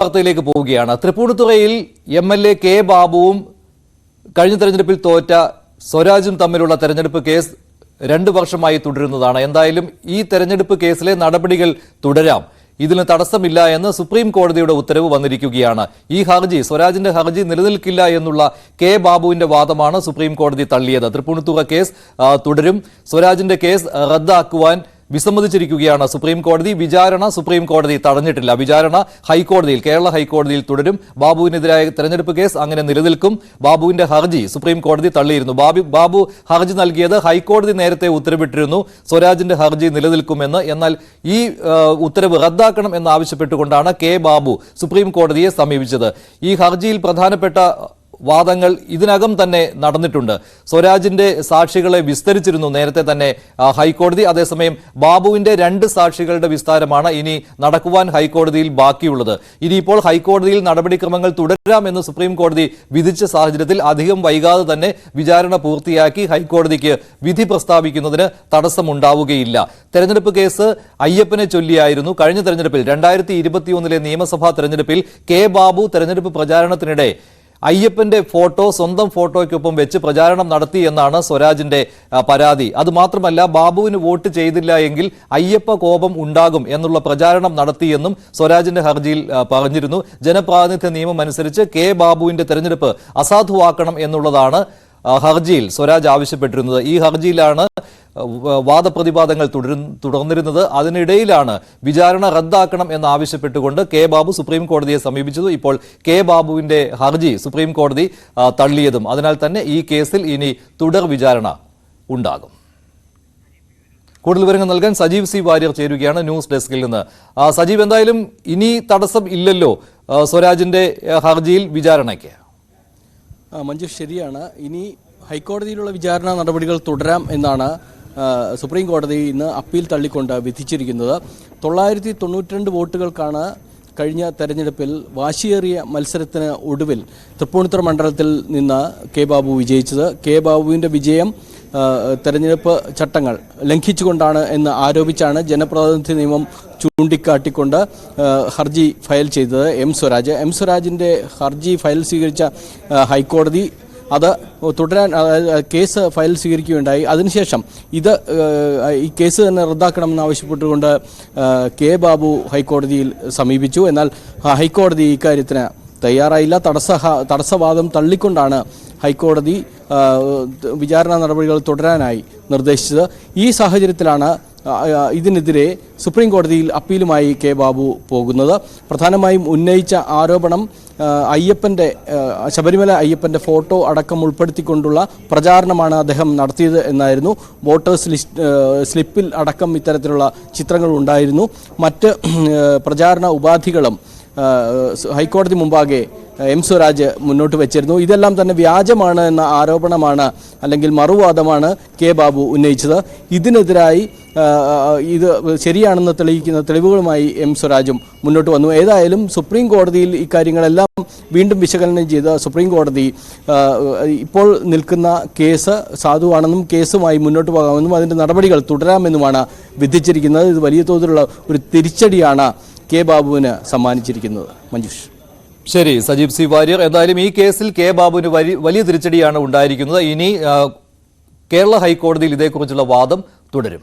വാർത്തയിലേക്ക് പോവുകയാണ്. തൃപ്പൂണിത്തുറയിൽ MLA K ബാബുവും കഴിഞ്ഞ തെരഞ്ഞെടുപ്പിൽ തോറ്റ സ്വരാജും തമ്മിലുള്ള തെരഞ്ഞെടുപ്പ് കേസ് 2 വർഷമായി തുടരുന്നതാണ്. എന്തായാലും ഈ തെരഞ്ഞെടുപ്പ് കേസിലെ നടപടികൾ തുടരാം, ഇതിന് തടസ്സമില്ല എന്ന് സുപ്രീം കോടതിയുടെ ഉത്തരവ് വന്നിരിക്കുകയാണ്. ഈ ഹർജി, സ്വരാജിന്റെ ഹർജി നിലനിൽക്കില്ല എന്നുള്ള കെ ബാബുവിന്റെ വാദമാണ് സുപ്രീം കോടതി തള്ളിയത്. തൃപ്പൂണിത്തുറ കേസ് തുടരും. സ്വരാജിന്റെ കേസ് റദ്ദാക്കുവാൻ വിസമ്മതിച്ചിരിക്കുകയാണ് സുപ്രീം കോടതി. വിചാരണ സുപ്രീം കോടതി തടഞ്ഞിട്ടില്ല. വിചാരണ ഹൈക്കോടതിയിൽ, കേരള ഹൈക്കോടതിയിൽ തുടരും. ബാബുവിനെതിരായ തെരഞ്ഞെടുപ്പ് കേസ് അങ്ങനെ നിലനിൽക്കും. ബാബുവിന്റെ ഹർജി സുപ്രീം കോടതി തള്ളിയിരുന്നു. ബാബു ഹർജി നൽകിയത് ഹൈക്കോടതി നേരത്തെ ഉത്തരവിട്ടിരുന്നു സ്വരാജിന്റെ ഹർജി നിലനിൽക്കുമെന്ന്. എന്നാൽ ഈ ഉത്തരവ് റദ്ദാക്കണം എന്നാവശ്യപ്പെട്ടുകൊണ്ടാണ് കെ ബാബു സുപ്രീം കോടതിയെ സമീപിച്ചത്. ഈ ഹർജിയിൽ പ്രധാനപ്പെട്ട വാദങ്ങൾ ഇതിനകം തന്നെ നടന്നിട്ടുണ്ട്. സ്വരാജിന്റെ സാക്ഷികളെ വിസ്തരിച്ചിരുന്നു നേരത്തെ തന്നെ ഹൈക്കോടതി. അതേസമയം ബാബുവിന്റെ 2 സാക്ഷികളുടെ വിസ്താരമാണ് ഇനി നടക്കുവാൻ ഹൈക്കോടതിയിൽ ബാക്കിയുള്ളത്. ഇനിയിപ്പോൾ ഹൈക്കോടതിയിൽ നടപടിക്രമങ്ങൾ തുടരാമെന്ന് സുപ്രീം കോടതി വിധിച്ച സാഹചര്യത്തിൽ അധികം വൈകാതെ തന്നെ വിചാരണ പൂർത്തിയാക്കി ഹൈക്കോടതിക്ക് വിധി പ്രസ്താവിക്കുന്നതിന് തടസ്സമുണ്ടാവുകയില്ല. തെരഞ്ഞെടുപ്പ് കേസ് അയ്യപ്പനെ ചൊല്ലിയായിരുന്നു. കഴിഞ്ഞ തെരഞ്ഞെടുപ്പിൽ 2021 നിയമസഭാ തെരഞ്ഞെടുപ്പിൽ കെ ബാബു തെരഞ്ഞെടുപ്പ് പ്രചാരണത്തിനിടെ അയ്യപ്പന്റെ ഫോട്ടോ സ്വന്തം ഫോട്ടോയ്ക്കൊപ്പം വെച്ച് പ്രചാരണം നടത്തി എന്നാണ് സ്വരാജിന്റെ പരാതി. അതുമാത്രമല്ല, ബാബുവിന് വോട്ട് ചെയ്തില്ല എങ്കിൽ അയ്യപ്പ കോപം ഉണ്ടാകും എന്നുള്ള പ്രചാരണം നടത്തിയെന്നും സ്വരാജിന്റെ ഹർജിയിൽ പറഞ്ഞിരുന്നു. ജനപ്രാതിനിധ്യ നിയമം അനുസരിച്ച് കെ ബാബുവിന്റെ തെരഞ്ഞെടുപ്പ് അസാധുവാക്കണം എന്നുള്ളതാണ് ഹർജിയിൽ സ്വരാജ് ആവശ്യപ്പെട്ടിരുന്നത്. ഈ ഹർജിയിലാണ് വാദപ്രതിവാദങ്ങൾ തുടർന്നിരുന്നത്. അതിനിടയിലാണ് വിചാരണ റദ്ദാക്കണം എന്നാവശ്യപ്പെട്ടുകൊണ്ട് കെ ബാബു സുപ്രീം കോടതിയെ സമീപിച്ചത്. ഇപ്പോൾ കെ ബാബുവിന്റെ ഹർജി സുപ്രീം കോടതി തള്ളിയതും. അതിനാൽ തന്നെ ഈ കേസിൽ ഇനി തുടർ വിചാരണ ഉണ്ടാകും. കൂടുതൽ വിവരങ്ങൾ നൽകാൻ സജീവ് സി വാര്യർ ചേരുകയാണ് ന്യൂസ് ഡെസ്കിൽ നിന്ന്. സജീവ്, എന്തായാലും ഇനി തടസ്സം ഇല്ലല്ലോ സ്വരാജിന്റെ ഹർജിയിൽ വിചാരണയ്ക്ക്? മഞ്ജുഷ്, ശരിയാണ്. ഇനി ഹൈക്കോടതിയിലുള്ള വിചാരണ നടപടികൾ തുടരാം എന്നാണ് സുപ്രീം കോടതി ഇന്ന് അപ്പീൽ തള്ളിക്കൊണ്ട് വിധിച്ചിരിക്കുന്നത്. 992 വോട്ടുകൾക്കാണ് കഴിഞ്ഞ തെരഞ്ഞെടുപ്പിൽ വാശിയേറിയ മത്സരത്തിന് ഒടുവിൽ തൃപ്പൂണിത്തുറ മണ്ഡലത്തിൽ നിന്ന് കെ ബാബു വിജയിച്ചത്. കെ ബാബുവിൻ്റെ വിജയം തെരഞ്ഞെടുപ്പ് ചട്ടങ്ങൾ ലംഘിച്ചുകൊണ്ടാണ് എന്ന് ആരോപിച്ചാണ് ജനപ്രാതിനിധ്യ നിയമം ചൂണ്ടിക്കാട്ടിക്കൊണ്ട് ഹർജി ഫയൽ ചെയ്തത് എം സ്വരാജിൻ്റെ ഹർജി ഫയൽ സ്വീകരിച്ച ഹൈക്കോടതി അത് തുടരാൻ കേസ് ഫയൽ സ്വീകരിക്കുകയുണ്ടായി. അതിനുശേഷം ഈ കേസ് തന്നെ റദ്ദാക്കണമെന്നാവശ്യപ്പെട്ടുകൊണ്ട് കെ ബാബു ഹൈക്കോടതിയിൽ സമീപിച്ചു. എന്നാൽ ഹൈക്കോടതി ഇക്കാര്യത്തിന് തയ്യാറായില്ല. തടസ്സവാദം തള്ളിക്കൊണ്ടാണ് ഹൈക്കോടതി വിചാരണ നടപടികൾ തുടരാനായി നിർദ്ദേശിച്ചത്. ഈ സാഹചര്യത്തിലാണ് ഇതിനെതിരെ സുപ്രീം കോടതിയിൽ അപ്പീലുമായി കെ ബാബു പോകുന്നത്. പ്രധാനമായും ഉന്നയിച്ച ആരോപണം ശബരിമല അയ്യപ്പൻ്റെ ഫോട്ടോ അടക്കം ഉൾപ്പെടുത്തിക്കൊണ്ടുള്ള പ്രചാരണമാണ് അദ്ദേഹം നടത്തിയത് എന്നായിരുന്നു. വോട്ടേഴ്സ് സ്ലിപ്പിൽ അടക്കം ഇത്തരത്തിലുള്ള ചിത്രങ്ങൾ ഉണ്ടായിരുന്നു. മറ്റ് പ്രചാരണ ഉപാധികളും ഹൈക്കോടതി മുമ്പാകെ എം സ്വരാജ് മുന്നോട്ട് വെച്ചിരുന്നു. ഇതെല്ലാം തന്നെ വ്യാജമാണ് എന്ന ആരോപണമാണ്, അല്ലെങ്കിൽ മറുവാദമാണ് കെ ബാബു ഉന്നയിച്ചത്. ഇതിനെതിരായി ഇത് ശരിയാണെന്ന് തെളിയിക്കുന്ന തെളിവുകളുമായി എം സ്വരാജും മുന്നോട്ട് വന്നു. ഏതായാലും സുപ്രീം കോടതിയിൽ ഇക്കാര്യങ്ങളെല്ലാം വീണ്ടും വിശകലനം ചെയ്ത് സുപ്രീം കോടതി ഇപ്പോൾ നിൽക്കുന്ന കേസ് സാധുവാണെന്നും കേസുമായി മുന്നോട്ട് പോകാമെന്നും അതിൻ്റെ നടപടികൾ തുടരാമെന്നുമാണ് വിധിച്ചിരിക്കുന്നത്. ഇത് വലിയ തോതിലുള്ള ഒരു തിരിച്ചടിയാണ് കെ ബാബുവിന് സമ്മാനിച്ചിരിക്കുന്നത്. മഞ്ജുഷ്. ശരി, സജീവ് സി വാര്യർ. എന്തായാലും ഈ കേസിൽ കെ ബാബുവിന് വലിയ തിരിച്ചടിയാണ് ഉണ്ടായിരിക്കുന്നത്. ഇനി കേരള ഹൈക്കോടതിയിൽ ഇതേക്കുറിച്ചുള്ള വാദം തുടരും.